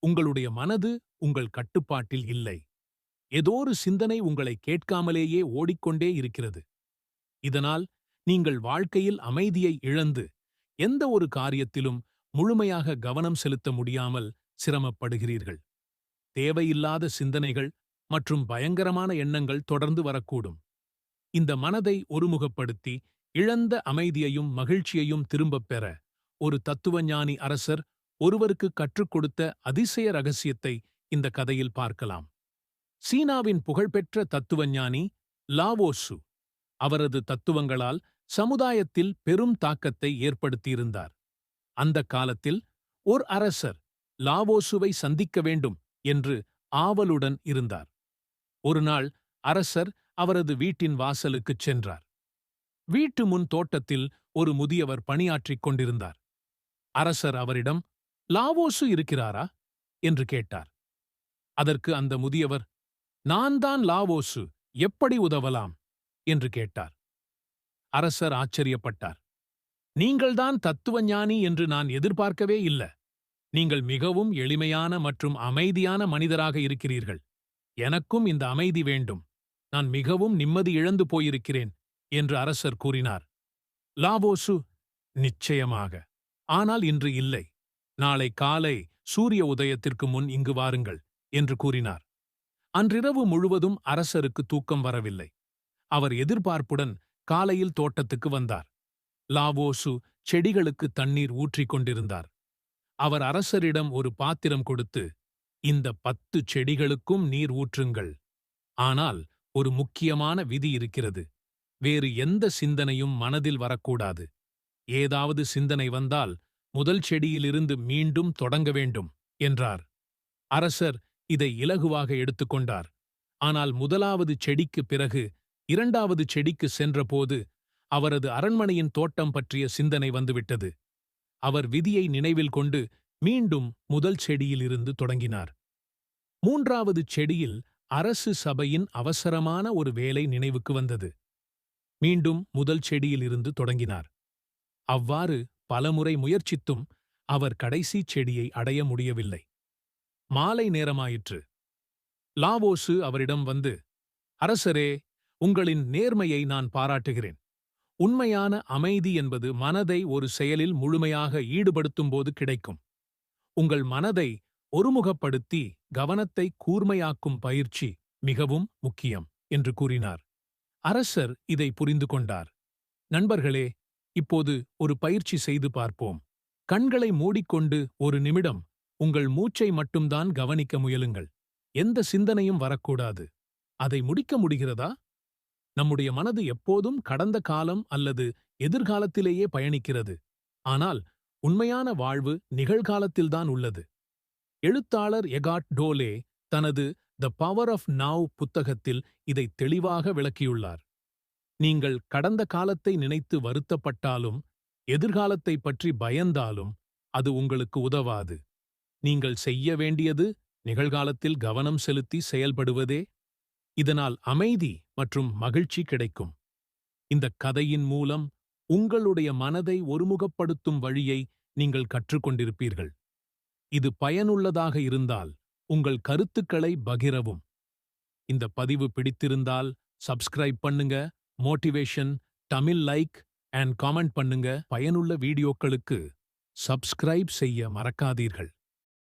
உங்களுடைய மனது உங்கள் கட்டுப்பாட்டில் இல்லை. ஏதோரு சிந்தனை உங்களை கேட்காமலேயே ஓடிக்கொண்டே இருக்கிறது. இதனால் நீங்கள் வாழ்க்கையில் அமைதியை இழந்து எந்த ஒரு காரியத்திலும் முழுமையாக கவனம் செலுத்த முடியாமல் சிரமப்படுகிறீர்கள். தேவையில்லாத சிந்தனைகள் மற்றும் பயங்கரமான எண்ணங்கள் தொடர்ந்து வரக்கூடும். இந்த மனதை ஒருமுகப்படுத்தி இழந்த அமைதியையும் மகிழ்ச்சியையும் திரும்பப் பெற ஒரு தத்துவஞானி அரசர் ஒருவருக்கு கற்றுக் கொடுத்த அதிசய ரகசியத்தை இந்த கதையில் பார்க்கலாம். சீனாவின் புகழ்பெற்ற தத்துவஞானி லாவோசு அவரது தத்துவங்களால் சமுதாயத்தில் பெரும் தாக்கத்தை ஏற்படுத்தியிருந்தார். அந்த காலத்தில் ஓர் அரசர் லாவோசுவை சந்திக்க வேண்டும் என்று ஆவலுடன் இருந்தார். ஒருநாள் அரசர் அவரது வீட்டின் வாசலுக்குச் சென்றார். வீட்டு முன் தோட்டத்தில் ஒரு முதியவர் பணியாற்றிக் கொண்டிருந்தார். அரசர் அவரிடம், லாவோசு இருக்கிறாரா என்று கேட்டார். அதற்கு அந்த முதியவர், நான் தான் லாவோசு, எப்படி உதவலாம் என்று கேட்டார். அரசர் ஆச்சரியப்பட்டார். நீங்கள்தான் தத்துவஞானி என்று நான் எதிர்பார்க்கவே இல்ல. நீங்கள் மிகவும் எளிமையான மற்றும் அமைதியான மனிதராக இருக்கிறீர்கள். எனக்கும் இந்த அமைதி வேண்டும். நான் மிகவும் நிம்மதி இழந்து போயிருக்கிறேன் என்று அரசர் கூறினார். லாவோசு, நிச்சயமாக. ஆனால் இன்று இல்லை. நாளை காலை சூரிய உதயத்திற்கு முன் இங்கு வாருங்கள் என்று கூறினார். அன்றிரவு முழுவதும் அரசருக்கு தூக்கம் வரவில்லை. அவர் எதிர்பார்ப்புடன் காலையில் தோட்டத்துக்கு வந்தார். லாவோசு செடிகளுக்கு தண்ணீர் ஊற்றிக் கொண்டிருந்தார். அவர் அரசரிடம் ஒரு பாத்திரம் கொடுத்து, இந்த 10 செடிகளுக்கும் நீர் ஊற்றுங்கள். ஆனால் ஒரு முக்கியமான விதி இருக்கிறது. வேறு எந்த சிந்தனையும் மனதில் வரக்கூடாது. ஏதாவது சிந்தனை வந்தால் முதல் செடியிலிருந்து மீண்டும் தொடங்க வேண்டும் என்றார். அரசர் இதை இலகுவாக எடுத்துக்கொண்டார். ஆனால் முதலாவது செடிக்கு பிறகு 2வது செடிக்கு சென்றபோது அவரது அரண்மனையின் தோட்டம் பற்றிய சிந்தனை வந்துவிட்டது. அவர் விதியை நினைவில் கொண்டு மீண்டும் முதல் செடியிலிருந்து தொடங்கினார். 3வது செடியில் அரசு சபையின் அவசரமான ஒரு வேலை நினைவுக்கு வந்தது. மீண்டும் முதல் செடியிலிருந்து தொடங்கினார். அவ்வாறு பலமுறை முயற்சித்தும் அவர் கடைசி செடியை அடைய முடியவில்லை. மாலை நேரமாயிற்று. லாவோசு அவரிடம் வந்து, அரசரே, உங்களின் நேர்மையை நான் பாராட்டுகிறேன். உண்மையான அமைதி என்பது மனதை ஒரு செயலில் முழுமையாக ஈடுபடுத்தும்போது கிடைக்கும். உங்கள் மனதை ஒருமுகப்படுத்தி கவனத்தை கூர்மையாக்கும் பயிற்சி மிகவும் முக்கியம் என்று கூறினார். அரசர் இதை புரிந்து கொண்டார். நண்பர்களே, இப்போது ஒரு பயிற்சி செய்து பார்ப்போம். கண்களை மூடிக்கொண்டு ஒரு நிமிடம் உங்கள் மூச்சை மட்டும்தான் கவனிக்க முயலுங்கள். எந்த சிந்தனையும் வரக்கூடாது. அதை முடிக்க முடிகிறதா? நம்முடைய மனது எப்போதும் கடந்த காலம் அல்லது எதிர்காலத்திலேயே பயணிக்கிறது. ஆனால் உண்மையான வாழ்வு நிகழ்காலத்தில்தான் உள்ளது. எழுத்தாளர் எகார்ட் டோலே தனது த பவர் ஆஃப் நவ் புத்தகத்தில் இதை தெளிவாக விளக்கியுள்ளார். நீங்கள் கடந்த காலத்தை நினைத்து வருத்தப்பட்டாலும் எதிர்காலத்தை பற்றி பயந்தாலும் அது உங்களுக்கு உதவாது. நீங்கள் செய்ய வேண்டியது நிகழ்காலத்தில் கவனம் செலுத்தி செயல்படுவதே. இதனால் அமைதி மற்றும் மகிழ்ச்சி கிடைக்கும். இந்த கதையின் மூலம் உங்களுடைய மனதை ஒருமுகப்படுத்தும் வழியை நீங்கள் கற்றுக்கொண்டிருப்பீர்கள். இது பயனுள்ளதாக இருந்தால் உங்கள் கருத்துக்களை பகிரவும். இந்த பதிவு பிடித்திருந்தால் சப்ஸ்கிரைப் பண்ணுங்க, motivation Tamil like and comment பண்ணுங்க. பயனுள்ள வீடியோக்களுக்கு சப்ஸ்கிரைப் செய்ய மறக்காதீர்கள்.